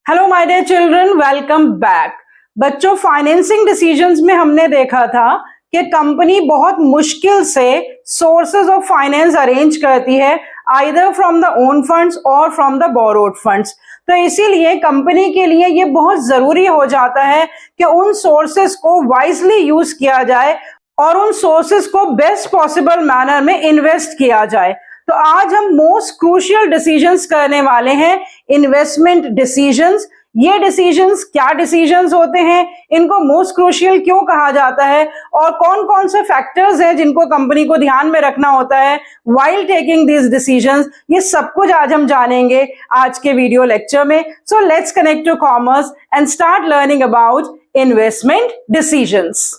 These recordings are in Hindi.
Hello my dear children, welcome back. बच्चों, फाइनेंसिंग डिसीजंस में हमने देखा था कि कंपनी बहुत मुश्किल से सोर्सेज ऑफ फाइनेंस अरेंज करती है, either from the own funds और फ्रॉम द बोरोड फंड्स। तो इसीलिए कंपनी के लिए ये बहुत जरूरी हो जाता है कि उन सोर्सेज को वाइजली यूज किया जाए और उन सोर्सेज को बेस्ट पॉसिबल मैनर में इन्वेस्ट किया जाए। तो आज हम मोस्ट क्रूशियल डिसीजंस करने वाले हैं, इन्वेस्टमेंट डिसीजंस। ये डिसीजंस क्या डिसीजंस होते हैं, इनको मोस्ट क्रूशियल क्यों कहा जाता है और कौन कौन से फैक्टर्स हैं जिनको कंपनी को ध्यान में रखना होता है व्हाइल टेकिंग दिस डिसीजंस, ये सब कुछ आज हम जानेंगे आज के वीडियो लेक्चर में। So let's connect to commerce and start learning about investment decisions.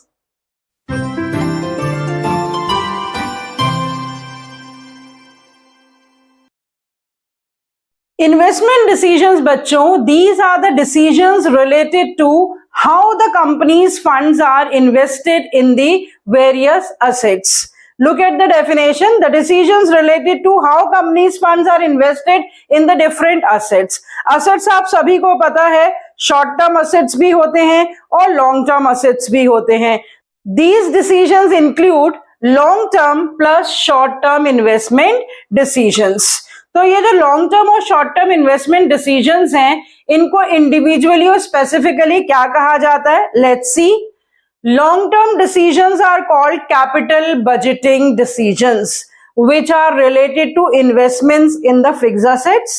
Investment decisions, बच्चों, these are the decisions related to how the company's funds are invested in the various assets. Look at the definition. The decisions related to how company's funds are invested in the different assets. Assets आप सभी को पता है, short term assets भी होते हैं और long term assets भी होते हैं. These decisions include long term plus short term investment decisions. तो ये जो लॉन्ग टर्म और शॉर्ट टर्म इन्वेस्टमेंट डिसीजंस हैं, इनको इंडिविजुअली और स्पेसिफिकली क्या कहा जाता है? Let's see. Long term decisions are called capital budgeting decisions which are related to investments in the fixed assets,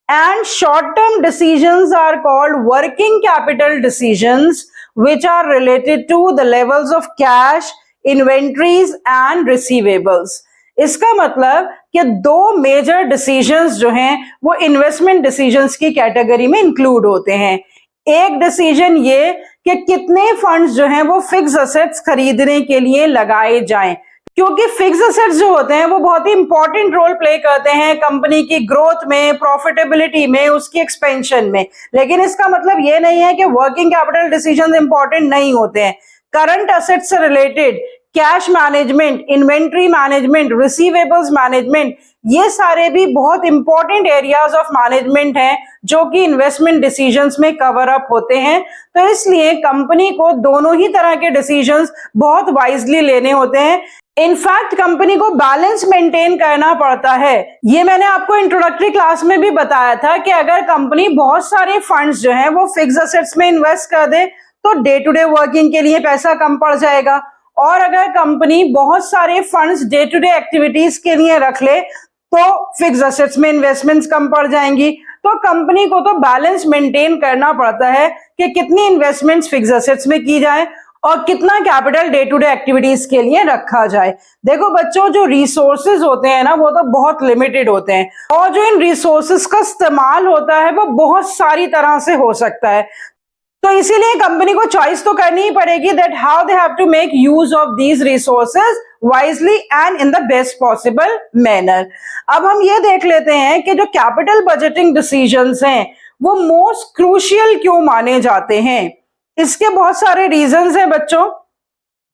and short term decisions are called working capital decisions which are related to the levels of cash, inventories and receivables. इसका मतलब कि दो मेजर डिसीजंस जो हैं वो इन्वेस्टमेंट डिसीजंस की कैटेगरी में इंक्लूड होते हैं। एक डिसीजन ये कि कितने फंड्स जो हैं वो फिक्स एसेट्स खरीदने के लिए लगाए जाएं, क्योंकि फिक्स एसेट्स जो होते हैं वो बहुत ही इंपॉर्टेंट रोल प्ले करते हैं कंपनी की ग्रोथ में, प्रॉफिटेबिलिटी में, उसकी एक्सपेंशन में। लेकिन इसका मतलब ये नहीं है कि वर्किंग कैपिटल डिसीजंस इंपॉर्टेंट नहीं होते हैं। करंट एसेट्स से related cash management, inventory management, receivables management, ये सारे भी बहुत इंपॉर्टेंट एरियाज ऑफ मैनेजमेंट हैं जो कि इन्वेस्टमेंट डिसीजंस में कवर अप होते हैं। तो इसलिए कंपनी को दोनों ही तरह के डिसीजंस बहुत वाइजली लेने होते हैं। इनफैक्ट कंपनी को बैलेंस मेंटेन करना पड़ता है। ये मैंने आपको इंट्रोडक्टरी क्लास में भी बताया था कि अगर कंपनी बहुत सारे फंड्स जो हैं वो फिक्स एसेट्स में इन्वेस्ट कर दे तो डे टू डे वर्किंग के लिए पैसा कम पड़ जाएगा, और अगर कंपनी बहुत सारे funds day to day activities के लिए रख ले तो फिक्स एसेट्स में इन्वेस्टमेंट्स कम पड़ जाएंगी। तो कंपनी को तो बैलेंस मेंटेन करना पड़ता है कि कितनी इन्वेस्टमेंट्स फिक्स एसेट्स में की जाए और कितना capital day to day activities के लिए रखा जाए। देखो बच्चों, जो रिसोर्सेज होते हैं ना वो तो बहुत लिमिटेड होते हैं, और जो इन रिसोर्सेज का इस्तेमाल होता है वो बहुत सारी तरह से हो सकता है। तो इसीलिए कंपनी को चॉइस तो करनी ही पड़ेगी that how they have to make use of these resources wisely and in the best possible manner. अब हम ये देख लेते हैं कि जो कैपिटल बजटिंग डिसीजंस हैं वो मोस्ट क्रूशियल क्यों माने जाते हैं। इसके बहुत सारे रीजंस हैं बच्चों।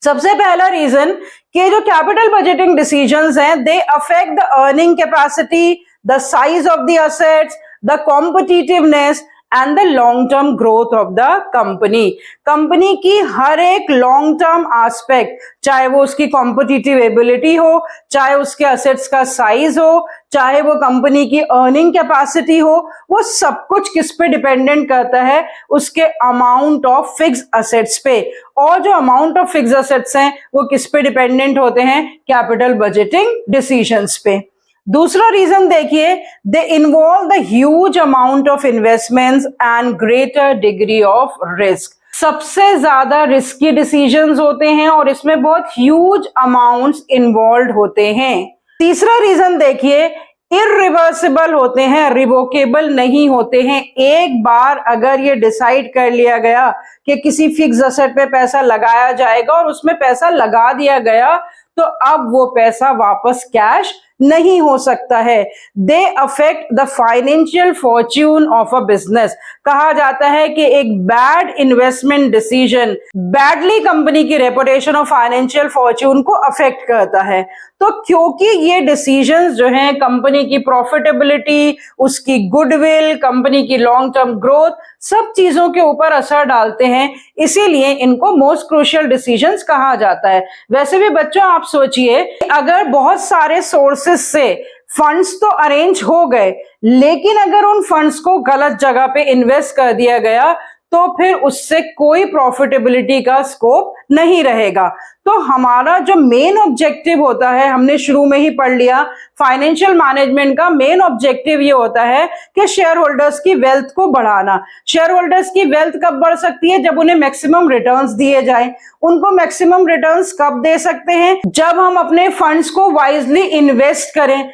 सबसे पहला रीजन कि जो कैपिटल बजटिंग डिसीजंस हैं they affect the earning capacity, the size of the assets, the competitiveness and the long term growth of the company. Company की हर एक लॉन्ग टर्म एस्पेक्ट, चाहे वो उसकी कॉम्पिटिटिव एबिलिटी हो, चाहे उसके एसेट्स का साइज हो, चाहे वो कंपनी की अर्निंग कैपेसिटी हो, वो सब कुछ किस पे डिपेंडेंट करता है? उसके अमाउंट ऑफ फिक्स एसेट्स पे। और जो अमाउंट ऑफ फिक्स एसेट्स हैं वो किस पे डिपेंडेंट होते हैं? कैपिटल बजटिंग डिसीजंस पे। दूसरा रीजन देखिए, they involve the huge amount of investments and greater degree of risk. सबसे ज्यादा रिस्की डिसीजंस होते हैं और इसमें बहुत ह्यूज अमाउंट्स इन्वॉल्व होते हैं। तीसरा रीजन देखिए, इररिवर्सिबल होते हैं, रिवोकेबल नहीं होते हैं। एक बार अगर ये डिसाइड कर लिया गया कि किसी फिक्स एसेट पे पैसा लगाया जाएगा और उसमें पैसा लगा दिया गया तो अब वो पैसा वापस कैश नहीं हो सकता है। They affect the financial Fortune of a business. कहा जाता है कि एक bad investment decision badly company की रेपुटेशन और फाइनेंशियल फॉर्च्यून को अफेक्ट करता है। तो क्योंकि ये डिसीजंस जो हैं कंपनी की प्रॉफिटेबिलिटी, उसकी गुडविल, कंपनी की लॉन्ग टर्म ग्रोथ, सब चीजों के ऊपर असर डालते हैं, इसीलिए इनको मोस्ट क्रूशियल डिसीजंस कहा जाता है। वैसे भी बच्चों आप सोचिए, अगर बहुत सारे सोर्सेस से फंड्स तो अरेंज हो गए, लेकिन अगर उन फंड्स को गलत जगह पे इन्वेस्ट कर दिया गया तो फिर उससे कोई प्रॉफिटेबिलिटी का स्कोप नहीं रहेगा। तो हमारा जो मेन ऑब्जेक्टिव होता है, हमने शुरू में ही पढ़ लिया, फाइनेंशियल मैनेजमेंट का मेन ऑब्जेक्टिव ये होता है कि शेयर होल्डर्स की वेल्थ को बढ़ाना। शेयर होल्डर्स की वेल्थ कब बढ़ सकती है? जब उन्हें मैक्सिमम रिटर्न्स दिए जाए। उनको मैक्सिमम रिटर्न्स कब दे सकते हैं? जब हम अपने फंड्स को वाइजली इन्वेस्ट करें।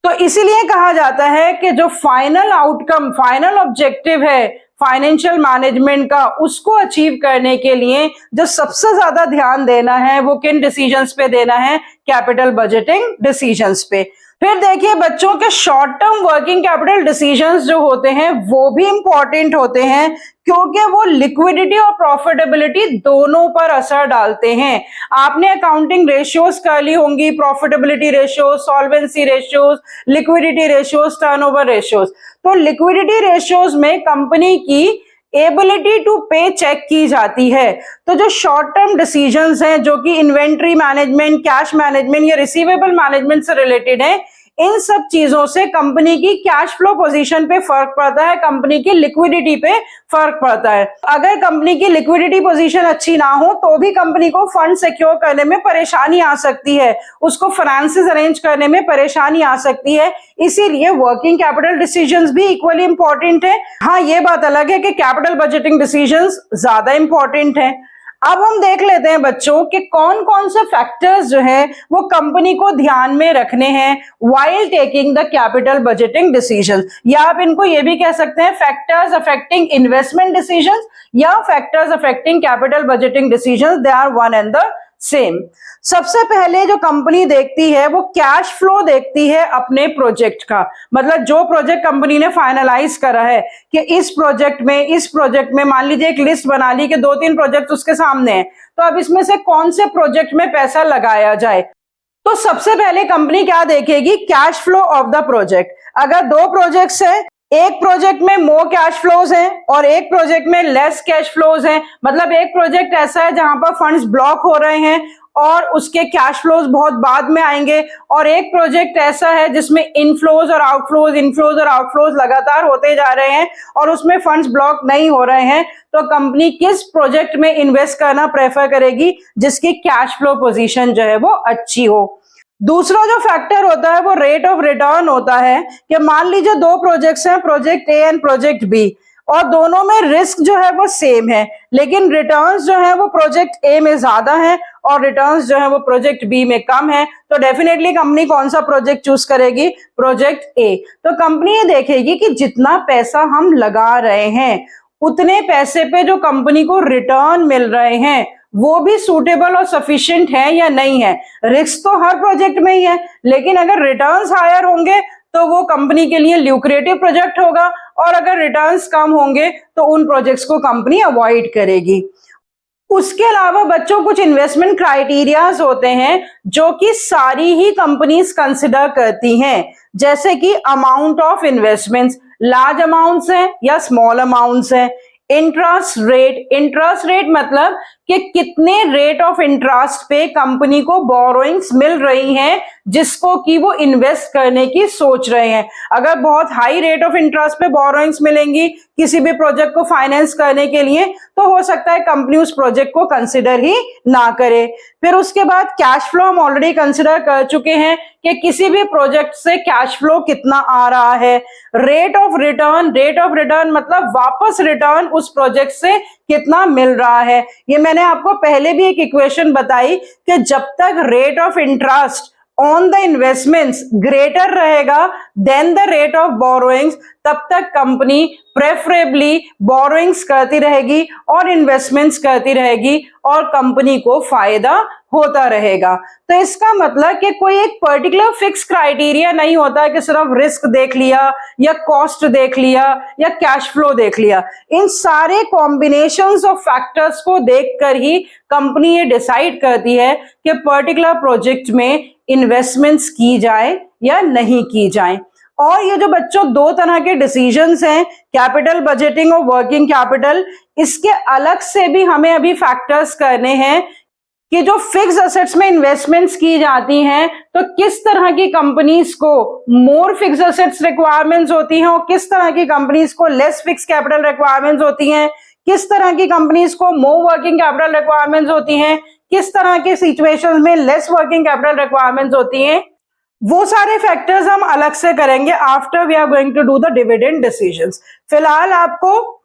तो इसीलिए कहा जाता है कि जो फाइनल आउटकम, फाइनल ऑब्जेक्टिव है फाइनेंशियल मैनेजमेंट का, उसको अचीव करने के लिए जो सबसे ज्यादा ध्यान देना है वो किन डिसीजंस पे देना है? कैपिटल बजटिंग डिसीजंस पे। फिर देखिए बच्चों के short term working capital decisions जो होते हैं वो भी इंपॉर्टेंट होते हैं, क्योंकि वो लिक्विडिटी और प्रॉफिटेबिलिटी दोनों पर असर डालते हैं। आपने अकाउंटिंग रेशियोज कर ली होंगी, profitability ratios, solvency ratios, liquidity ratios, turnover ratios. तो लिक्विडिटी रेशियोज में कंपनी की एबिलिटी टू पे चेक की जाती है। तो जो शॉर्ट टर्म डिसीजंस हैं जो कि इन्वेंट्री मैनेजमेंट, कैश मैनेजमेंट या रिसीवेबल मैनेजमेंट से रिलेटेड है, इन सब चीजों से कंपनी की कैश फ्लो पोजीशन पे फर्क पड़ता है, कंपनी की लिक्विडिटी पे फर्क पड़ता है। अगर कंपनी की लिक्विडिटी पोजीशन अच्छी ना हो तो भी कंपनी को फंड सिक्योर करने में परेशानी आ सकती है, उसको फाइनेंसेस अरेंज करने में परेशानी आ सकती है। इसीलिए वर्किंग कैपिटल डिसीजंस भी इक्वली इंपॉर्टेंट है। हाँ, ये बात अलग है कि कैपिटल बजटिंग डिसीजंस ज्यादा इंपॉर्टेंट है। अब हम देख लेते हैं बच्चों कि कौन कौन से फैक्टर्स जो है वो कंपनी को ध्यान में रखने हैं while taking the capital budgeting decisions, या आप इनको ये भी कह सकते हैं फैक्टर्स अफेक्टिंग इन्वेस्टमेंट डिसीजंस या factors affecting capital budgeting decisions, they are one and the same. सबसे पहले जो कंपनी देखती है वो कैश फ्लो देखती है अपने प्रोजेक्ट का। मतलब जो प्रोजेक्ट कंपनी ने फाइनलाइज करा है कि इस प्रोजेक्ट में मान लीजिए एक लिस्ट बना ली कि 2-3 प्रोजेक्ट उसके सामने हैं, तो अब इसमें से कौन से प्रोजेक्ट में पैसा लगाया जाए। तो सबसे पहले कंपनी क्या देखेगी? Cash flow of the project. अगर 2 प्रोजेक्ट्स हैं, एक प्रोजेक्ट में मोर कैश फ्लोज हैं और एक प्रोजेक्ट में लेस कैश फ्लोज हैं, मतलब एक प्रोजेक्ट ऐसा है जहां पर फंड्स ब्लॉक हो रहे हैं और उसके कैश फ्लोज बहुत बाद में आएंगे, और एक प्रोजेक्ट ऐसा है जिसमें इनफ्लोज और आउटफ्लोज लगातार होते जा रहे हैं और उसमें फंड्स ब्लॉक नहीं हो रहे हैं, तो कंपनी किस प्रोजेक्ट में इन्वेस्ट करना प्रेफर करेगी? जिसकी कैश फ्लो पोजीशन जो है वो अच्छी हो। दूसरा जो फैक्टर होता है वो रेट ऑफ रिटर्न होता है कि मान लीजिए 2 प्रोजेक्ट्स हैं, project A and project B, और दोनों में रिस्क जो है वो सेम है, लेकिन रिटर्न्स जो है वो प्रोजेक्ट ए में ज्यादा है और रिटर्न्स जो है वो प्रोजेक्ट बी में कम है। तो डेफिनेटली कंपनी कौन सा प्रोजेक्ट चूज करेगी? Project A. तो कंपनी ये देखेगी कि जितना पैसा हम लगा रहे हैं उतने पैसे पे जो कंपनी को रिटर्न मिल रहे हैं वो भी सूटेबल और सफिशिएंट है या नहीं है। रिस्क तो हर प्रोजेक्ट में ही है, लेकिन अगर रिटर्न्स हायर होंगे तो वो कंपनी के लिए ल्यूक्रेटिव प्रोजेक्ट होगा, और अगर रिटर्न्स कम होंगे तो उन प्रोजेक्ट्स को कंपनी अवॉइड करेगी। उसके अलावा बच्चों कुछ इन्वेस्टमेंट क्राइटेरियाज होते हैं जो कि सारी ही कंपनीज कंसिडर करती हैं, जैसे कि amount of investments, large amounts हैं या स्मॉल अमाउंट्स हैं। इंटरेस्ट रेट मतलब कि कितने रेट ऑफ इंटरेस्ट पे कंपनी को बोरोइंग्स मिल रही हैं जिसको कि वो इन्वेस्ट करने की सोच रहे हैं। अगर बहुत हाई रेट ऑफ इंटरेस्ट पे बोरोइंग्स मिलेंगी किसी भी प्रोजेक्ट को फाइनेंस करने के लिए, तो हो सकता है कंपनी उस प्रोजेक्ट को कंसिडर ही ना करे। फिर उसके बाद कैश फ्लो हम ऑलरेडी कंसिडर कर चुके हैं कि किसी भी प्रोजेक्ट से कैश फ्लो कितना आ रहा है। रेट ऑफ रिटर्न मतलब वापस रिटर्न उस प्रोजेक्ट से कितना मिल रहा है। ये मैंने आपको पहले भी एक इक्वेशन बताई कि जब तक rate of interest on the investments greater रहेगा then the rate of borrowings, तब तक कंपनी प्रेफरेबली बोरोइंग्स करती रहेगी और इन्वेस्टमेंट्स करती रहेगी और कंपनी को फायदा होता रहेगा। तो इसका मतलब कि कोई एक पर्टिकुलर फिक्स क्राइटेरिया नहीं होता कि सिर्फ रिस्क देख लिया या कॉस्ट देख लिया या कैश फ्लो देख लिया। इन सारे कॉम्बिनेशंस ऑफ फैक्टर्स को देखकर ही कंपनी ये डिसाइड करती है कि पर्टिकुलर प्रोजेक्ट में इन्वेस्टमेंट्स की जाए या नहीं की जाए। और ये जो बच्चों दो तरह के डिसीजंस हैं, कैपिटल बजटिंग और वर्किंग कैपिटल, इसके अलग से भी हमें अभी फैक्टर्स करने हैं कि जो फिक्स एसेट्स में इन्वेस्टमेंट्स की जाती हैं तो किस तरह की कंपनीज को मोर फिक्स एसेट्स रिक्वायरमेंट्स होती हैं और किस तरह की कंपनीज को लेस फिक्स कैपिटल रिक्वायरमेंट्स होती हैं, किस तरह की कंपनीज को मोर वर्किंग कैपिटल रिक्वायरमेंट्स होती हैं, किस तरह के सिचुएशंस में लेस वर्किंग कैपिटल रिक्वायरमेंट्स होती हैं। वो सारे फैक्टर्स हम अलग से करेंगे after we are going to do the dividend decisions. फिलहाल आपको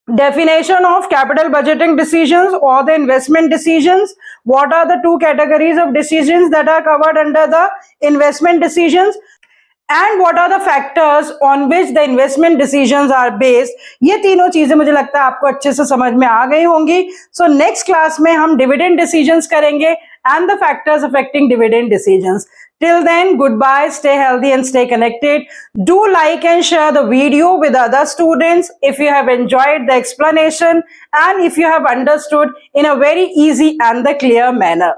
definition of capital budgeting decisions or the investment decisions, what are the two categories of decisions that are covered under the investment decisions, and what are the factors on which the investment decisions are based, ये तीनों चीजें मुझे लगता है आपको अच्छे से समझ में आ गई होंगी। सो नेक्स्ट क्लास में हम डिविडेंड डिसीजंस करेंगे and the factors affecting dividend decisions. Till then, goodbye, stay healthy and stay connected. Do like and share the video with other students if you have enjoyed the explanation and if you have understood in a very easy and the clear manner.